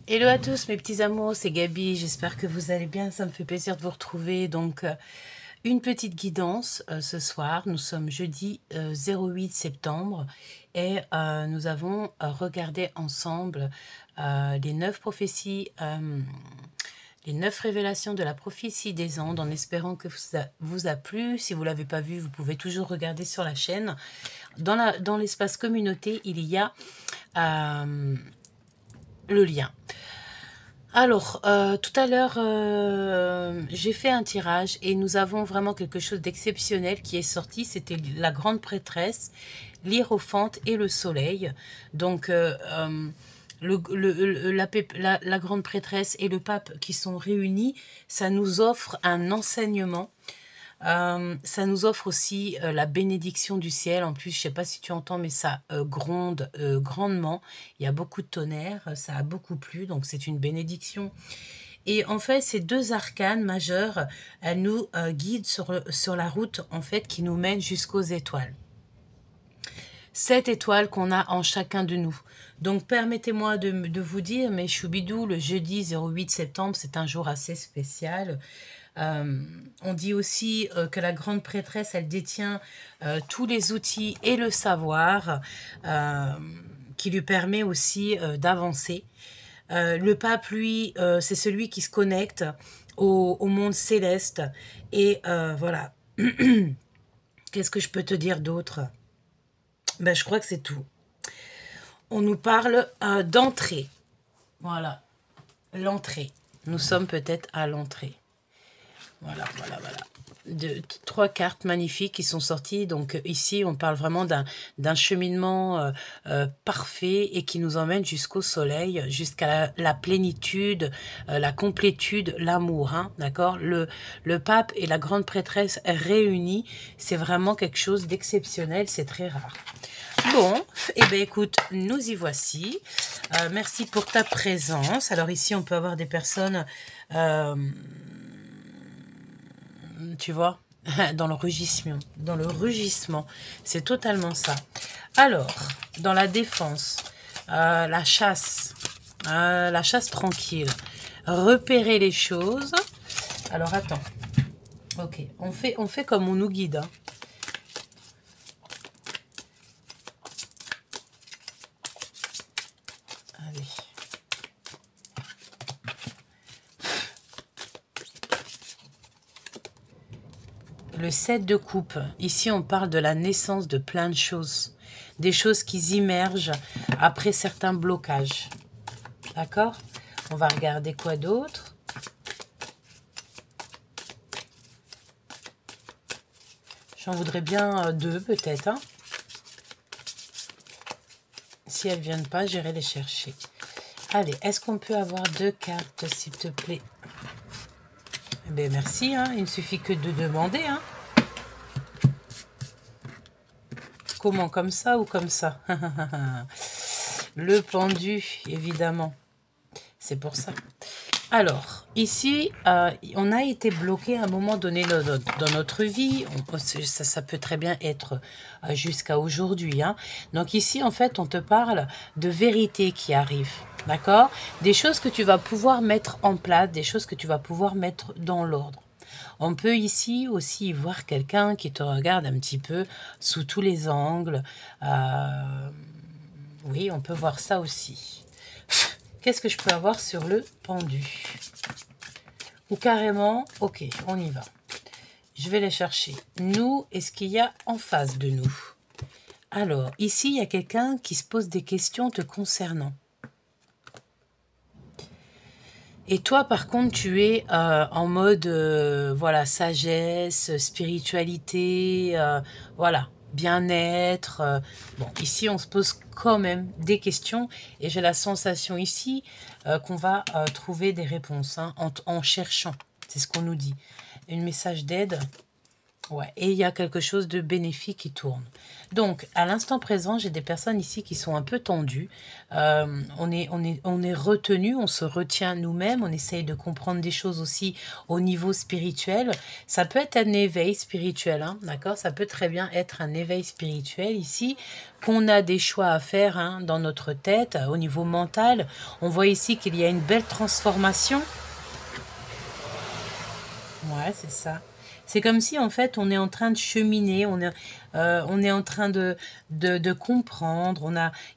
Hello à tous mes petits amours, c'est Gabi, j'espère que vous allez bien, ça me fait plaisir de vous retrouver. Donc une petite guidance ce soir, nous sommes jeudi 08 septembre et nous avons regardé ensemble les 9 prophéties, les 9 révélations de la prophétie des Andes en espérant que ça vous a plu. Si vous ne l'avez pas vu, vous pouvez toujours regarder sur la chaîne. Dans l'espace communauté, il y a le lien. Alors, tout à l'heure, j'ai fait un tirage et nous avons vraiment quelque chose d'exceptionnel qui est sorti. C'était la grande prêtresse, l'Hiérophante et le soleil. Donc, la grande prêtresse et le pape qui sont réunis, ça nous offre un enseignement. Ça nous offre aussi la bénédiction du ciel. En plus, je sais pas si tu entends, mais ça gronde grandement. Il y a beaucoup de tonnerre, ça a beaucoup plu, donc c'est une bénédiction. Et en fait, ces deux arcanes majeures, elles nous guident sur la route en fait qui nous mène jusqu'aux étoiles. 7 étoiles qu'on a en chacun de nous. Donc, permettez-moi de vous dire, mes choubidous, le jeudi 08 septembre, c'est un jour assez spécial. On dit aussi que la grande prêtresse, elle détient tous les outils et le savoir qui lui permet aussi d'avancer. Le pape, lui, c'est celui qui se connecte au monde céleste. Et voilà. Qu'est-ce que je peux te dire d'autre? Ben, je crois que c'est tout. On nous parle d'entrée. Voilà, l'entrée. Nous sommes peut-être à l'entrée. Voilà. Trois cartes magnifiques qui sont sorties. Donc ici, on parle vraiment d'un cheminement parfait et qui nous emmène jusqu'au soleil, jusqu'à la plénitude, la complétude, l'amour. Hein, d'accord, le pape et la grande prêtresse réunis, c'est vraiment quelque chose d'exceptionnel. C'est très rare. Bon, eh bien écoute, nous y voici. Merci pour ta présence. Alors ici, on peut avoir des personnes... tu vois, dans le rugissement. Dans le rugissement. C'est totalement ça. Alors, dans la défense, la chasse tranquille. Repérer les choses. Alors, attends. Ok, on fait comme on nous guide. Hein. Allez. Le 7 de coupe. Ici, on parle de la naissance de plein de choses. Des choses qui immergent après certains blocages. D'accord? On va regarder quoi d'autre. J'en voudrais bien deux, peut-être. Hein. Si elles ne viennent pas, j'irai les chercher. Allez, est-ce qu'on peut avoir deux cartes, s'il te plaît? Eh bien, merci. Hein. Il ne suffit que de demander. Hein. Comment, comme ça ou comme ça? Le pendu, évidemment. C'est pour ça. Alors, ici, on a été bloqué à un moment donné dans notre vie. Ça peut très bien être jusqu'à aujourd'hui. Hein. Donc ici, en fait, on te parle de vérité qui arrive. D'accord? Des choses que tu vas pouvoir mettre en place, des choses que tu vas pouvoir mettre dans l'ordre. On peut ici aussi voir quelqu'un qui te regarde un petit peu sous tous les angles. Oui, on peut voir ça aussi. Qu'est-ce que je peux avoir sur le pendu? Ou carrément, ok, on y va. Je vais les chercher. Nous, et ce qu'il y a en face de nous. Alors, ici, il y a quelqu'un qui se pose des questions te concernant. Et toi, par contre, tu es en mode, voilà, sagesse, spiritualité, voilà, bien-être. Bon, ici, on se pose quand même des questions. Et j'ai la sensation ici qu'on va trouver des réponses hein, en cherchant. C'est ce qu'on nous dit. Un message d'aide. Ouais, et il y a quelque chose de bénéfique qui tourne. Donc, à l'instant présent, j'ai des personnes ici qui sont un peu tendues. On est retenu, on se retient nous-mêmes, on essaye de comprendre des choses aussi au niveau spirituel. Ça peut être un éveil spirituel, hein, d'accord? Ça peut très bien être un éveil spirituel ici, qu'on a des choix à faire hein, dans notre tête, au niveau mental. On voit ici qu'il y a une belle transformation. Ouais, c'est ça. C'est comme si en fait on est en train de cheminer, on est en train de comprendre.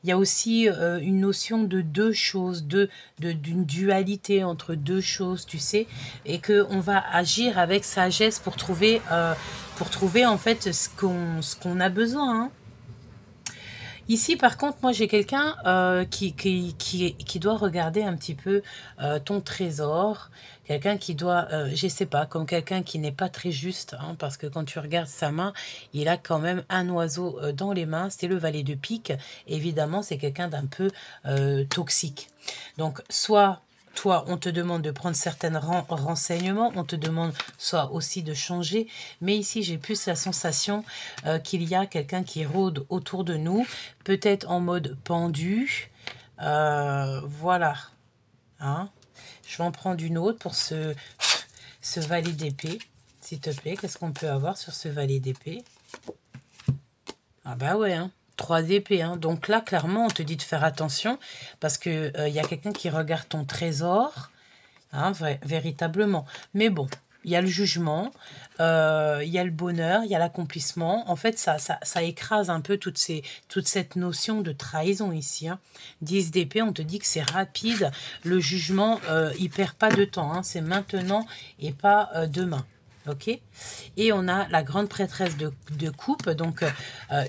Il y a aussi une notion de deux choses, d'une dualité entre deux choses, tu sais, et que on va agir avec sagesse pour trouver en fait ce qu'on a besoin. Hein. Ici, par contre, moi, j'ai quelqu'un qui doit regarder un petit peu ton trésor. Quelqu'un qui doit, je sais pas, comme quelqu'un qui n'est pas très juste, hein, parce que quand tu regardes sa main, il a quand même un oiseau dans les mains. C'est le valet de pique. Évidemment, c'est quelqu'un d'un peu toxique. Donc, soit toi, on te demande de prendre certains renseignements, on te demande soit aussi de changer, mais ici, j'ai plus la sensation qu'il y a quelqu'un qui rôde autour de nous, peut-être en mode pendu. Voilà. Hein. Je vais en prendre une autre pour ce valet d'épée, s'il te plaît. Qu'est-ce qu'on peut avoir sur ce valet d'épée? Ah bah ouais, hein. 3 d'épée. Hein. Donc là, clairement, on te dit de faire attention parce qu'il y a quelqu'un qui regarde ton trésor, hein, véritablement. Mais bon, il y a le jugement, il y a le bonheur, il y a l'accomplissement. En fait, ça écrase un peu toute cette notion de trahison ici. Hein. 10 d'épée, on te dit que c'est rapide. Le jugement, il perd pas de temps. Hein. C'est maintenant et pas demain. Ok. Et on a la grande prêtresse de coupe, donc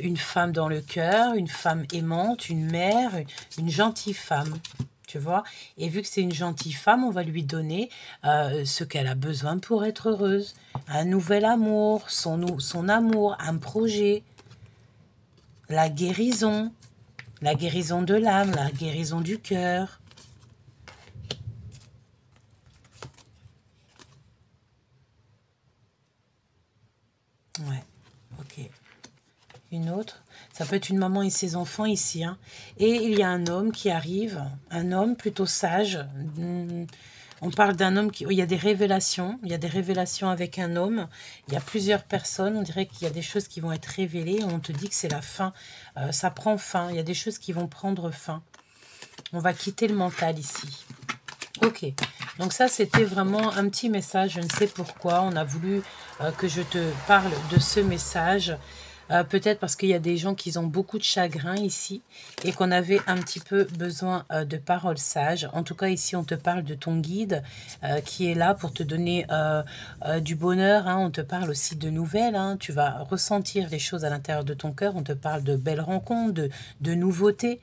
une femme dans le cœur, une femme aimante, une mère, une gentille femme, tu vois. Et vu que c'est une gentille femme, on va lui donner ce qu'elle a besoin pour être heureuse. Un nouvel amour, son amour, un projet, la guérison de l'âme, la guérison du cœur. Ouais, ok. Une autre. Ça peut être une maman et ses enfants ici. Hein. Et il y a un homme qui arrive, un homme plutôt sage. On parle d'un homme qui... Il y a des révélations. Il y a des révélations avec un homme. Il y a plusieurs personnes. On dirait qu'il y a des choses qui vont être révélées. On te dit que c'est la fin. Ça prend fin. Il y a des choses qui vont prendre fin. On va quitter le mental ici. Ok, donc ça c'était vraiment un petit message, je ne sais pourquoi, on a voulu que je te parle de ce message, peut-être parce qu'il y a des gens qui ont beaucoup de chagrin ici, et qu'on avait un petit peu besoin de paroles sages. En tout cas ici on te parle de ton guide qui est là pour te donner du bonheur, hein. On te parle aussi de nouvelles, hein. Tu vas ressentir les choses à l'intérieur de ton cœur, on te parle de belles rencontres, de nouveautés.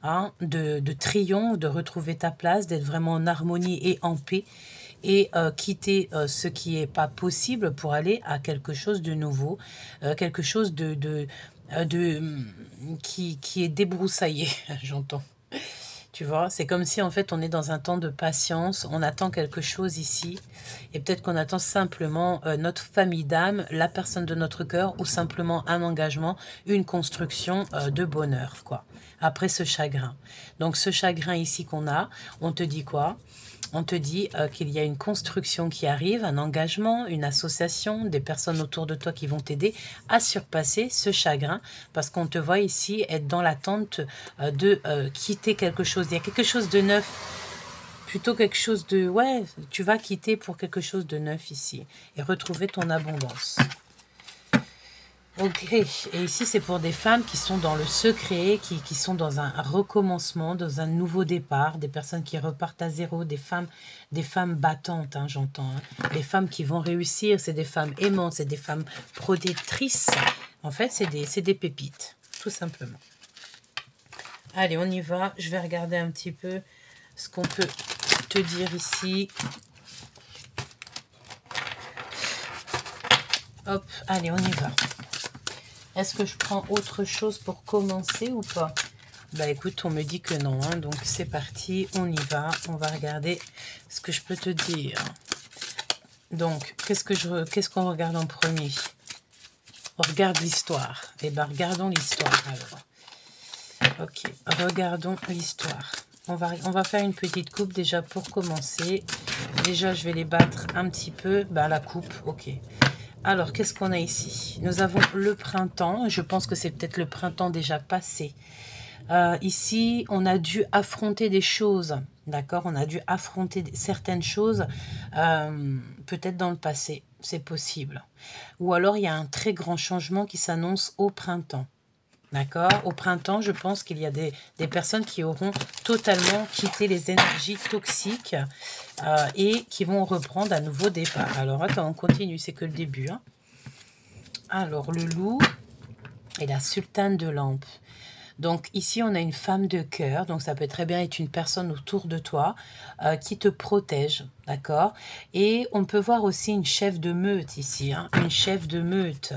Hein, de triomphe, de retrouver ta place, d'être vraiment en harmonie et en paix, et quitter ce qui n'est pas possible pour aller à quelque chose de nouveau, quelque chose qui est débroussaillé, j'entends. Tu vois, c'est comme si en fait on est dans un temps de patience, on attend quelque chose ici, et peut-être qu'on attend simplement notre famille d'âme, la personne de notre cœur, ou simplement un engagement, une construction de bonheur, quoi. Après ce chagrin. Donc ce chagrin ici qu'on a, on te dit quoi? On te dit qu'il y a une construction qui arrive, un engagement, une association, des personnes autour de toi qui vont t'aider à surpasser ce chagrin, parce qu'on te voit ici être dans l'attente de quitter quelque chose. Il y a quelque chose de neuf, plutôt quelque chose de... Ouais, tu vas quitter pour quelque chose de neuf ici, et retrouver ton abondance. Ok, et ici c'est pour des femmes qui sont dans le secret, qui sont dans un recommencement, dans un nouveau départ, des personnes qui repartent à zéro, des femmes battantes, hein, j'entends. Hein. Les femmes qui vont réussir, c'est des femmes aimantes, c'est des femmes protectrices. En fait, c'est des pépites, tout simplement. Allez, on y va. Je vais regarder un petit peu ce qu'on peut te dire ici. Hop, allez, on y va. Est-ce que je prends autre chose pour commencer ou pas? Bah écoute, on me dit que non, hein, donc c'est parti, on y va. On va regarder ce que je peux te dire. Donc, qu'est-ce qu'on regarde en premier? On regarde l'histoire. Eh bien, regardons l'histoire alors. Ok, regardons l'histoire. On va faire une petite coupe déjà pour commencer. Déjà, je vais les battre un petit peu. Ben, la coupe, ok. Alors, qu'est-ce qu'on a ici? Nous avons le printemps. Je pense que c'est peut-être le printemps déjà passé. Ici, on a dû affronter des choses. D'accord? On a dû affronter certaines choses, peut-être dans le passé. C'est possible. Ou alors, il y a un très grand changement qui s'annonce au printemps. D'accord? Au printemps, je pense qu'il y a des personnes qui auront totalement quitté les énergies toxiques et qui vont reprendre un nouveau départ. Alors, attends, on continue, c'est que le début. Hein. Alors, le loup et la sultane de lampe. Donc, ici, on a une femme de cœur. Donc, ça peut très bien être une personne autour de toi qui te protège. D'accord? Et on peut voir aussi une chef de meute ici. Hein, une chef de meute.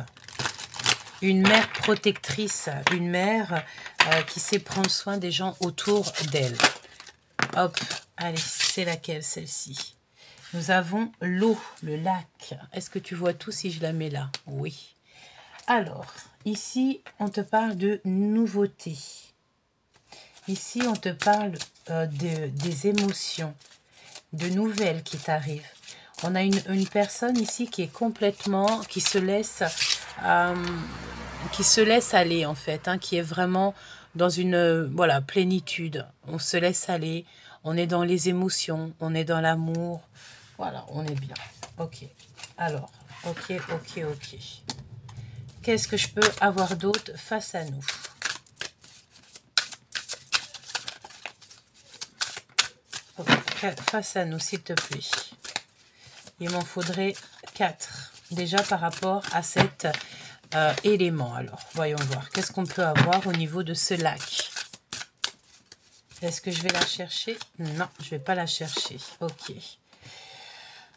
Une mère protectrice, une mère qui sait prendre soin des gens autour d'elle. Hop, allez, c'est laquelle celle-ci? Nous avons l'eau, le lac. Est-ce que tu vois tout si je la mets là? Oui. Alors, ici, on te parle de nouveautés. Ici, on te parle des émotions, de nouvelles qui t'arrivent. On a une personne ici qui est complètement, qui se laisse aller en fait, hein, qui est vraiment dans une voilà, plénitude. On se laisse aller, on est dans les émotions, on est dans l'amour. Voilà, on est bien. Ok, alors, ok. Qu'est-ce que je peux avoir d'autre face à nous? Face à nous, s'il te plaît. Il m'en faudrait 4. Déjà par rapport à cet élément. Alors, voyons voir. Qu'est-ce qu'on peut avoir au niveau de ce lac? Est-ce que je vais la chercher? Non, je ne vais pas la chercher. Ok.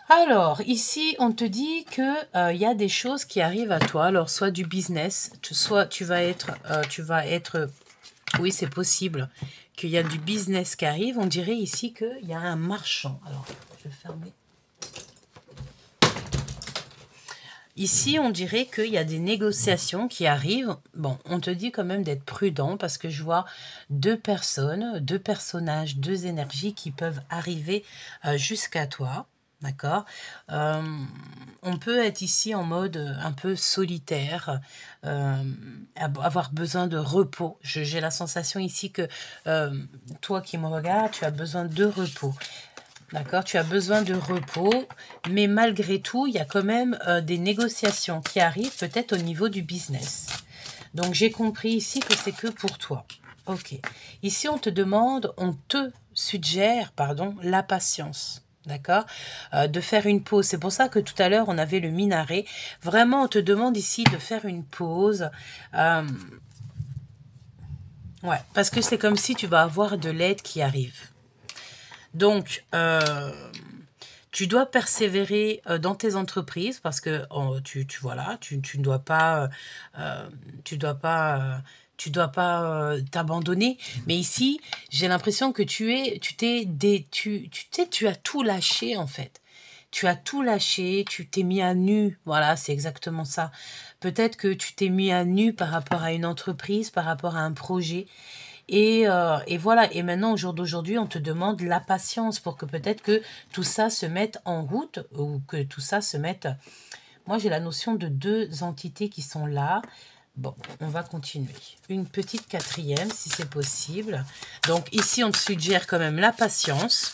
Alors, ici, on te dit que y a des choses qui arrivent à toi. Alors, soit du business, soit tu vas être... oui, c'est possible qu'il y a du business qui arrive. On dirait ici qu'il y a un marchand. Alors, je vais fermer. Ici, on dirait qu'il y a des négociations qui arrivent. Bon, on te dit quand même d'être prudent parce que je vois 2 personnes, 2 personnages, 2 énergies qui peuvent arriver jusqu'à toi. D'accord? On peut être ici en mode un peu solitaire, avoir besoin de repos. J'ai la sensation ici que toi qui me regardes, tu as besoin de repos. D'accord, tu as besoin de repos, mais malgré tout, il y a quand même des négociations qui arrivent peut-être au niveau du business. Donc, j'ai compris ici que c'est que pour toi. Ok. Ici, on te suggère, pardon, la patience. D'accord, de faire une pause. C'est pour ça que tout à l'heure, on avait le minaret. Vraiment, on te demande ici de faire une pause. Ouais, parce que c'est comme si tu vas avoir de l'aide qui arrive. Donc, tu dois persévérer dans tes entreprises parce que tu ne dois pas, t'abandonner. Mais ici, j'ai l'impression que tu as tout lâché en fait. Tu as tout lâché, tu t'es mis à nu. Voilà, c'est exactement ça. Peut-être que tu t'es mis à nu par rapport à une entreprise, par rapport à un projet. Et voilà, et maintenant, au jour d'aujourd'hui, on te demande la patience pour que peut-être que tout ça se mette en route ou que tout ça se mette... Moi, j'ai la notion de 2 entités qui sont là. Bon, on va continuer. Une petite 4e, si c'est possible. Donc, ici, on te suggère quand même la patience,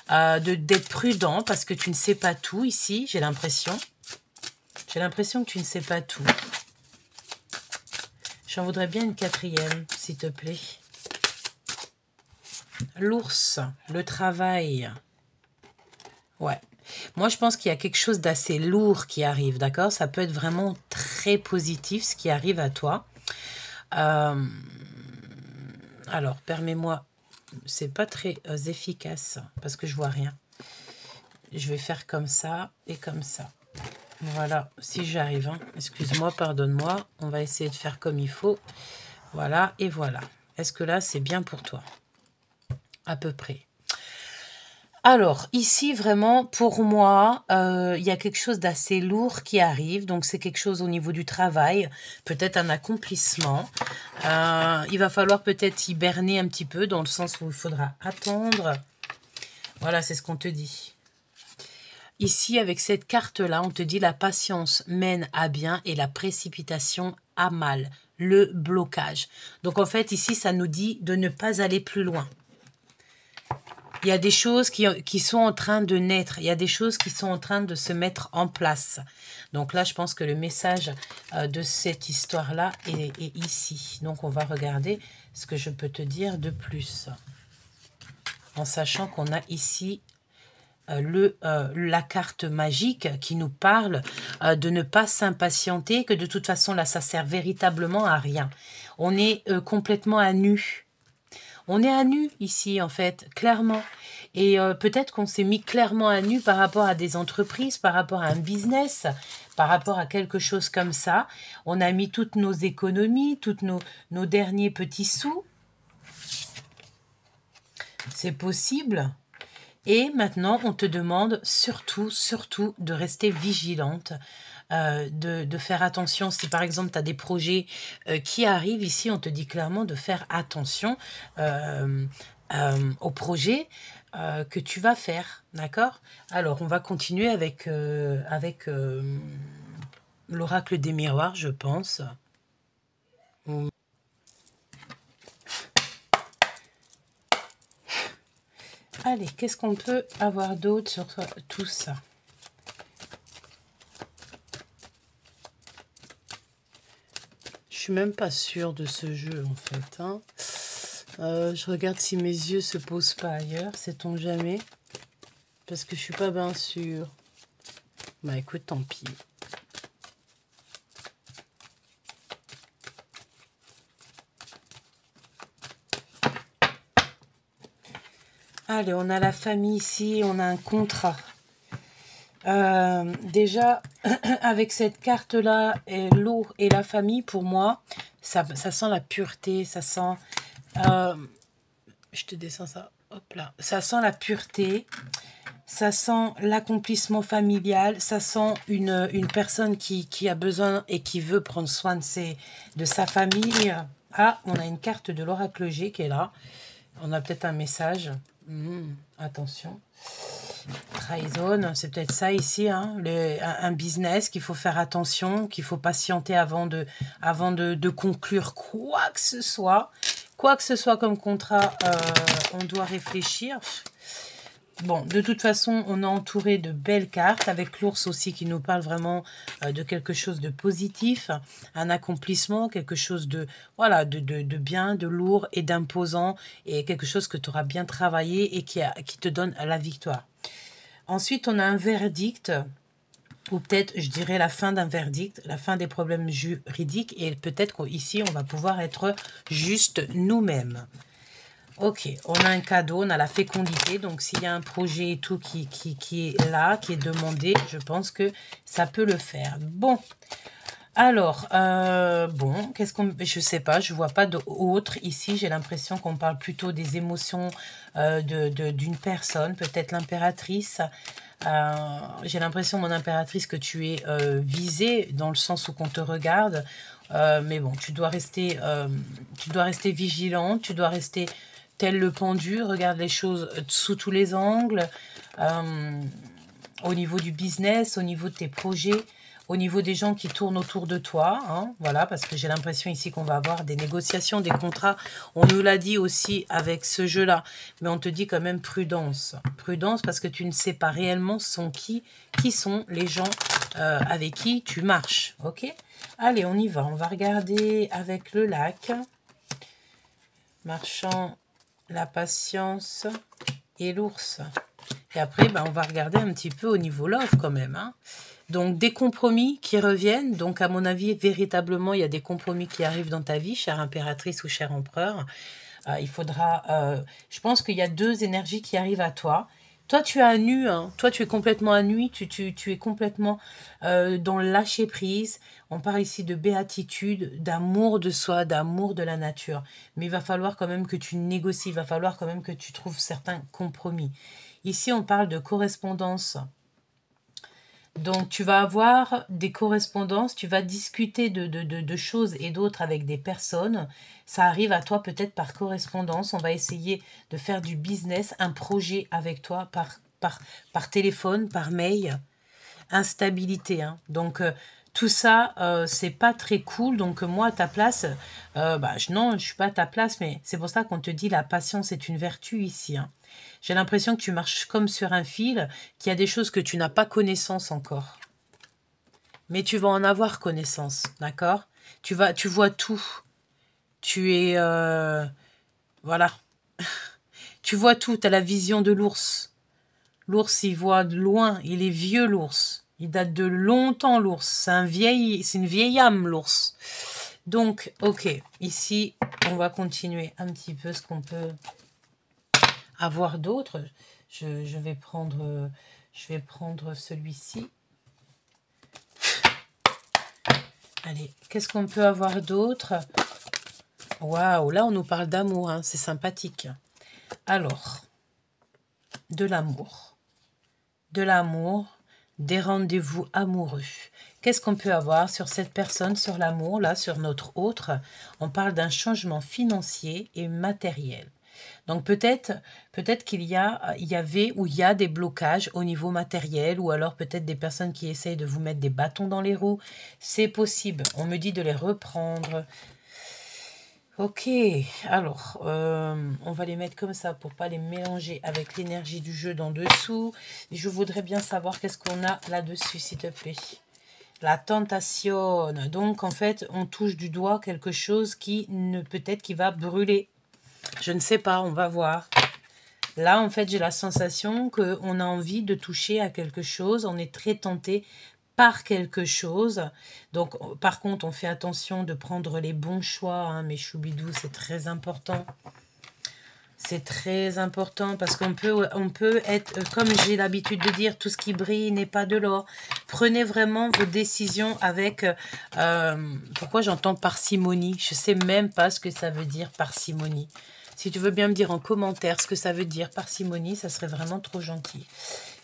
d'être prudent parce que tu ne sais pas tout ici, j'ai l'impression. J'ai l'impression que tu ne sais pas tout. J'en voudrais bien une 4e, s'il te plaît. L'ours, le travail. Ouais. Moi, je pense qu'il y a quelque chose d'assez lourd qui arrive, d'accord? Ça peut être vraiment très positif, ce qui arrive à toi. Alors, permets-moi. C'est pas très efficace, parce que je vois rien. Je vais faire comme ça et comme ça. Voilà, si j'arrive, hein. Excuse-moi, pardonne-moi. On va essayer de faire comme il faut. Voilà, et voilà. Est-ce que là, c'est bien pour toi? À peu près. Alors, ici, vraiment, pour moi, il y a quelque chose d'assez lourd qui arrive. Donc, c'est quelque chose au niveau du travail, peut-être un accomplissement. Il va falloir peut-être hiberner un petit peu, dans le sens où il faudra attendre. Voilà, c'est ce qu'on te dit. Ici, avec cette carte-là, on te dit la patience mène à bien et la précipitation à mal, le blocage. Donc, en fait, ici, ça nous dit de ne pas aller plus loin. Il y a des choses qui sont en train de naître. Il y a des choses qui sont en train de se mettre en place. Donc là, je pense que le message de cette histoire-là est ici. Donc, on va regarder ce que je peux te dire de plus. En sachant qu'on a ici la carte magique qui nous parle de ne pas s'impatienter, que de toute façon, là, ça sert véritablement à rien. On est complètement à nu. On est à nu ici, en fait, clairement. Et peut-être qu'on s'est mis clairement à nu par rapport à des entreprises, par rapport à un business, par rapport à quelque chose comme ça. On a mis toutes nos économies, toutes nos derniers petits sous. C'est possible. Et maintenant, on te demande surtout, surtout de rester vigilante, de faire attention. Si par exemple, tu as des projets qui arrivent, ici, on te dit clairement de faire attention aux projets que tu vas faire. D'accord? Alors, on va continuer avec l'oracle des miroirs, je pense. Allez, qu'est-ce qu'on peut avoir d'autre sur tout ça? Je suis même pas sûre de ce jeu, en fait. Hein. Je regarde si mes yeux se posent pas ailleurs, sait-on jamais? Parce que je suis pas bien sûre. Bah écoute, tant pis. Allez, on a la famille ici, on a un contrat. Déjà, avec cette carte-là, l'eau et la famille, pour moi, ça sent la pureté, ça sent... je te descends ça, hop là. Ça sent la pureté, ça sent l'accomplissement familial, ça sent une personne qui a besoin et qui veut prendre soin de sa famille. Ah, on a une carte de l'oracle G qui est là. On a peut-être un message. Attention. Trahison, c'est peut-être ça ici, hein, un business qu'il faut faire attention, qu'il faut patienter avant de conclure quoi que ce soit. Quoi que ce soit comme contrat, on doit réfléchir. Bon, de toute façon, on est entouré de belles cartes, avec l'ours aussi qui nous parle vraiment de quelque chose de positif, un accomplissement, quelque chose de, voilà, de bien, de lourd et d'imposant, et quelque chose que tu auras bien travaillé et qui te donne la victoire. Ensuite, on a un verdict, ou peut-être, je dirais, la fin d'un verdict, la fin des problèmes juridiques, et peut-être qu'ici, on va pouvoir être juste nous-mêmes. Ok, on a un cadeau, on a la fécondité, donc s'il y a un projet et tout qui est là, qui est demandé, je pense que ça peut le faire. Bon, alors, bon, qu'est-ce qu'on... Je sais pas, je vois pas d'autre ici, j'ai l'impression qu'on parle plutôt des émotions d'une personne, peut-être l'impératrice. J'ai l'impression, mon impératrice, que tu es visée, dans le sens où qu'on te regarde, mais bon, tu dois rester vigilante, tu dois rester... tel le pendu, regarde les choses sous tous les angles, au niveau du business, au niveau de tes projets, au niveau des gens qui tournent autour de toi, hein, voilà, parce que j'ai l'impression ici qu'on va avoir des négociations, des contrats. On nous l'a dit aussi avec ce jeu-là, mais on te dit quand même prudence. Prudence parce que tu ne sais pas réellement qui sont les gens avec qui tu marches, ok? Allez, on y va, on va regarder avec le lac. Marchand, la patience et l'ours. Et après, ben, on va regarder un petit peu au niveau love quand même. Hein. Donc, des compromis qui reviennent. Donc, à mon avis, véritablement, il y a des compromis qui arrivent dans ta vie, chère impératrice ou cher empereur. Il faudra... je pense qu'il y a deux énergies qui arrivent à toi. Toi, tu es à nu, hein. Toi, tu es complètement à nu, tu es complètement dans le lâcher-prise. On parle ici de béatitude, d'amour de soi, d'amour de la nature. Mais il va falloir quand même que tu négocies, il va falloir quand même que tu trouves certains compromis. Ici, on parle de correspondance. Donc, tu vas avoir des correspondances, tu vas discuter de choses et d'autres avec des personnes. Ça arrive à toi peut-être par correspondance. On va essayer de faire du business, un projet avec toi par téléphone, par mail. Instabilité, hein. Donc, tout ça, c'est pas très cool. Donc, moi, à ta place, non, je suis pas à ta place, mais c'est pour ça qu'on te dit la patience est une vertu ici, hein. J'ai l'impression que tu marches comme sur un fil, qu'il y a des choses que tu n'as pas connaissance encore. Mais tu vas en avoir connaissance, d'accord? Tu vois tout. Tu es... voilà. Tu vois tout, tu as la vision de l'ours. L'ours, il voit de loin, il est vieux, l'ours. Il date de longtemps, l'ours. C'est une vieille âme, l'ours. Donc, ok, ici, on va continuer un petit peu ce qu'on peut avoir d'autre. Je vais prendre celui-ci. Allez, qu'est-ce qu'on peut avoir d'autre? Waouh, là, on nous parle d'amour, hein, c'est sympathique. Alors, de l'amour. De l'amour, des rendez-vous amoureux. Qu'est-ce qu'on peut avoir sur cette personne, sur l'amour, là, sur notre autre? On parle d'un changement financier et matériel. Donc peut-être qu'il y avait ou il y a des blocages au niveau matériel, ou alors peut-être des personnes qui essayent de vous mettre des bâtons dans les roues. C'est possible. On me dit de les reprendre. Ok, alors, on va les mettre comme ça pour pas les mélanger avec l'énergie du jeu d'en dessous. Je voudrais bien savoir qu'est-ce qu'on a là-dessus, s'il te plaît. La tentation. Donc, en fait, on touche du doigt quelque chose peut-être qui va brûler. Je ne sais pas, on va voir. Là, en fait, j'ai la sensation qu'on a envie de toucher à quelque chose. On est très tenté par quelque chose. Donc, par contre, on fait attention de prendre les bons choix, hein, mes choubidous, c'est très important. C'est très important parce qu'on peut être, comme j'ai l'habitude de dire, tout ce qui brille n'est pas de l'or. Prenez vraiment vos décisions avec... pourquoi j'entends parcimonie? Je ne sais même pas ce que ça veut dire parcimonie. Si tu veux bien me dire en commentaire ce que ça veut dire parcimonie, ça serait vraiment trop gentil.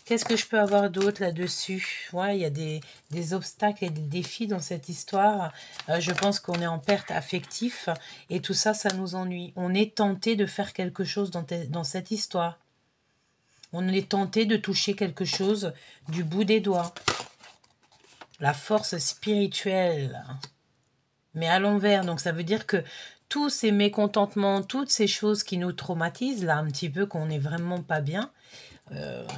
Qu'est-ce que je peux avoir d'autre là-dessus? Ouais, il y a des obstacles et des défis dans cette histoire. Je pense qu'on est en perte affective et tout ça, ça nous ennuie. On est tenté de faire quelque chose dans cette histoire. On est tenté de toucher quelque chose du bout des doigts. La force spirituelle. Mais à l'envers, donc ça veut dire que tous ces mécontentements, toutes ces choses qui nous traumatisent, là, un petit peu, qu'on n'est vraiment pas bien,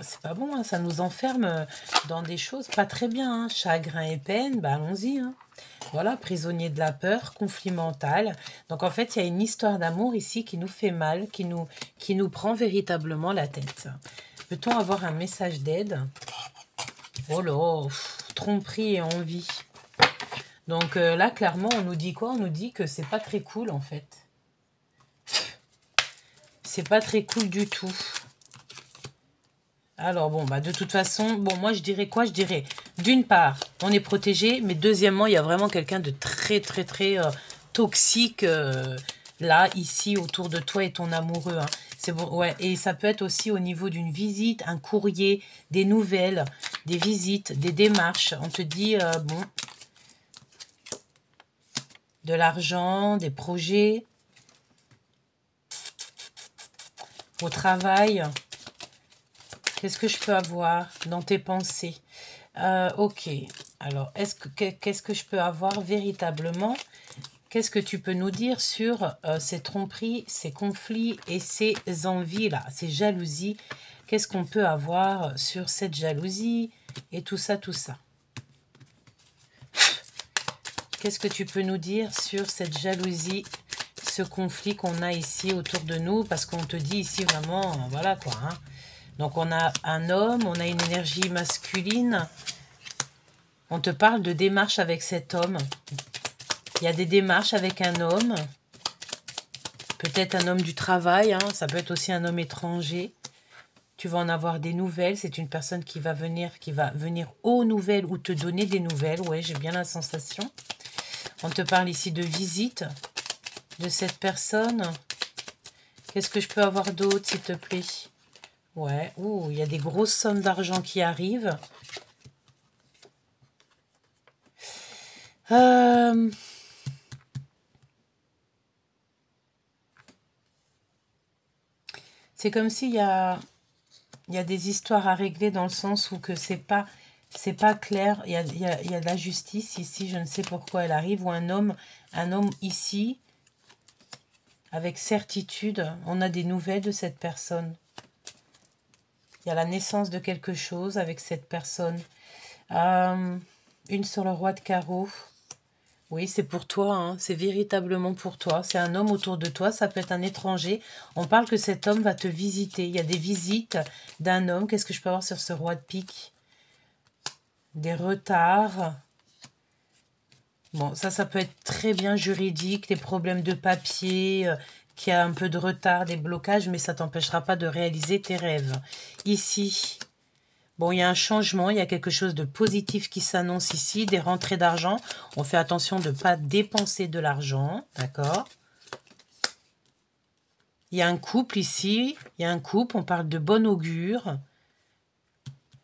c'est pas bon, hein, ça nous enferme dans des choses pas très bien, hein. Chagrin et peine, bah allons-y, hein. Voilà, prisonnier de la peur, conflit mental. Donc en fait, il y a une histoire d'amour ici qui nous fait mal, qui nous prend véritablement la tête. Peut-on avoir un message d'aide? Oh là, tromperie et envie. Donc là, clairement, on nous dit quoi? On nous dit que c'est pas très cool, en fait. C'est pas très cool du tout. Alors, bon, bah de toute façon, bon, moi, je dirais quoi? Je dirais, d'une part, on est protégé, mais deuxièmement, il y a vraiment quelqu'un de très, très, très toxique, là, ici, autour de toi et ton amoureux, hein. C'est bon, ouais, et ça peut être aussi au niveau d'une visite, un courrier, des nouvelles, des visites, des démarches. On te dit, bon... de l'argent, des projets, au travail. Qu'est-ce que je peux avoir dans tes pensées? Ok, alors, qu'est-ce que je peux avoir véritablement? Qu'est-ce que tu peux nous dire sur ces tromperies, ces conflits et ces envies-là, ces jalousies? Qu'est-ce qu'on peut avoir sur cette jalousie et tout ça, tout ça? Qu'est-ce que tu peux nous dire sur cette jalousie, ce conflit qu'on a ici autour de nous? Parce qu'on te dit ici vraiment, voilà quoi, hein. Donc on a un homme, on a une énergie masculine. On te parle de démarches avec cet homme. Il y a des démarches avec un homme. Peut-être un homme du travail, hein. Ça peut être aussi un homme étranger. Tu vas en avoir des nouvelles. C'est une personne qui va venir aux nouvelles ou te donner des nouvelles. Ouais, j'ai bien la sensation. On te parle ici de visite de cette personne. Qu'est-ce que je peux avoir d'autre, s'il te plaît? Ouais, ouh, il y a des grosses sommes d'argent qui arrivent. C'est comme s'il y a des histoires à régler dans le sens où que c'est pas clair. Il y a de la justice ici, je ne sais pourquoi elle arrive. Ou un homme ici, avec certitude, on a des nouvelles de cette personne. Il y a la naissance de quelque chose avec cette personne. Une sur le roi de carreau. Oui, c'est pour toi, hein. C'est véritablement pour toi. C'est un homme autour de toi, ça peut être un étranger. On parle que cet homme va te visiter. Il y a des visites d'un homme. Qu'est-ce que je peux avoir sur ce roi de pique? Des retards. Bon, ça peut être très bien juridique, des problèmes de papier, qui a un peu de retard, des blocages, mais ça t'empêchera pas de réaliser tes rêves. Ici, bon, il y a un changement, il y a quelque chose de positif qui s'annonce ici, des rentrées d'argent. On fait attention de ne pas dépenser de l'argent, d'accord? Il y a un couple ici, il y a un couple, on parle de bon augure.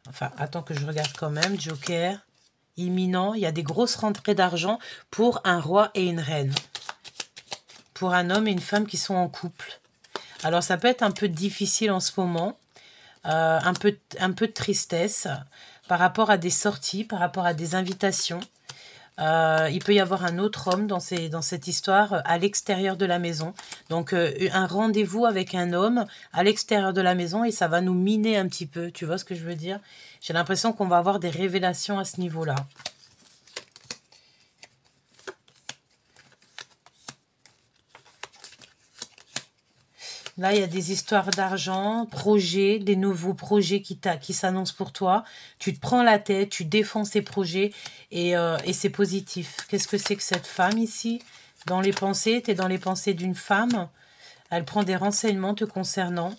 Enfin, attends que je regarde quand même, Joker. Imminent, il y a des grosses rentrées d'argent pour un roi et une reine. Pour un homme et une femme qui sont en couple. Alors, ça peut être un peu difficile en ce moment. Un peu de tristesse par rapport à des sorties, par rapport à des invitations. Il peut y avoir un autre homme dans cette histoire à l'extérieur de la maison. Donc, un rendez-vous avec un homme à l'extérieur de la maison et ça va nous miner un petit peu. Tu vois ce que je veux dire? J'ai l'impression qu'on va avoir des révélations à ce niveau-là. Là, il y a des histoires d'argent, projets, des nouveaux projets qui s'annoncent pour toi. Tu te prends la tête, tu défends ces projets et c'est positif. Qu'est-ce que c'est que cette femme ici? Dans les pensées, tu es dans les pensées d'une femme. Elle prend des renseignements te concernant.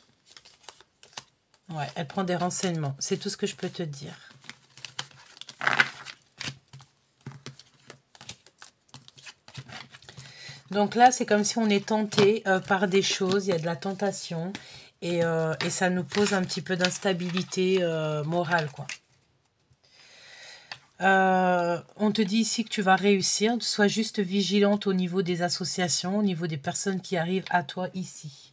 Ouais, elle prend des renseignements. C'est tout ce que je peux te dire. Donc là, c'est comme si on est tenté par des choses, il y a de la tentation et ça nous pose un petit peu d'instabilité morale, quoi. On te dit ici que tu vas réussir, sois juste vigilante au niveau des associations, au niveau des personnes qui arrivent à toi ici.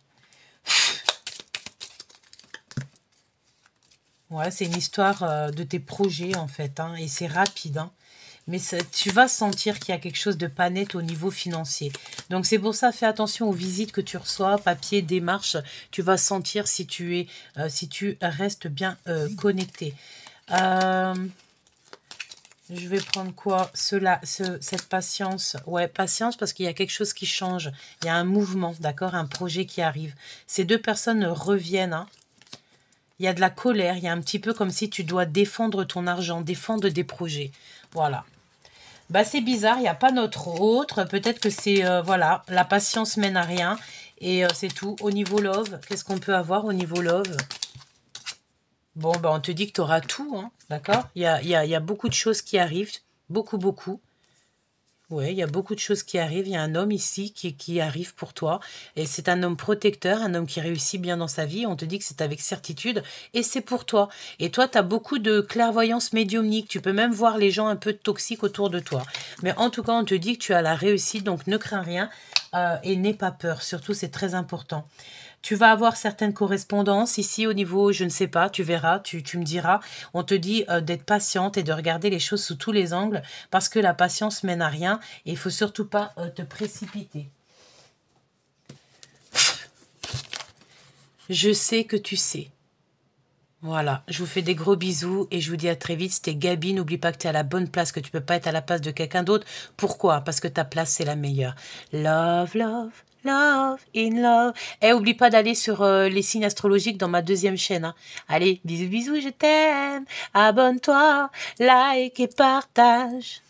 Ouais, c'est une histoire de tes projets en fait, hein, et c'est rapide, hein. Mais tu vas sentir qu'il y a quelque chose de pas net au niveau financier. Donc c'est pour ça, fais attention aux visites que tu reçois, papier, démarche. Tu vas sentir si tu restes bien connecté. Je vais prendre quoi? Cette patience. Ouais, patience parce qu'il y a quelque chose qui change. Il y a un mouvement, d'accord? Un projet qui arrive. Ces deux personnes reviennent, hein. Il y a de la colère, il y a un petit peu comme si tu dois défendre ton argent, défendre des projets. Voilà. Bah, c'est bizarre, il n'y a pas notre autre. Peut-être que c'est, voilà, la patience mène à rien. Et c'est tout. Au niveau love, qu'est-ce qu'on peut avoir au niveau love? Bon, bah, on te dit que tu auras tout, hein, d'accord? Il y a beaucoup de choses qui arrivent. Beaucoup, beaucoup. Oui, il y a beaucoup de choses qui arrivent. Il y a un homme ici qui arrive pour toi. Et c'est un homme protecteur, un homme qui réussit bien dans sa vie. On te dit que c'est avec certitude. Et c'est pour toi. Et toi, tu as beaucoup de clairvoyance médiumnique. Tu peux même voir les gens un peu toxiques autour de toi. Mais en tout cas, on te dit que tu as la réussite. Donc, ne crains rien et n'aie pas peur. Surtout, c'est très important. Tu vas avoir certaines correspondances ici au niveau, je ne sais pas, tu verras, tu me diras. On te dit d'être patiente et de regarder les choses sous tous les angles parce que la patience mène à rien et il faut surtout pas te précipiter. Je sais que tu sais. Voilà, je vous fais des gros bisous et je vous dis à très vite. C'était Gabi, n'oublie pas que tu es à la bonne place, que tu peux pas être à la place de quelqu'un d'autre. Pourquoi? Parce que ta place, c'est la meilleure. Love, love, love, in love. Et oublie pas d'aller sur les signes astrologiques dans ma deuxième chaîne, hein. Allez, bisous, bisous, je t'aime. Abonne-toi, like et partage.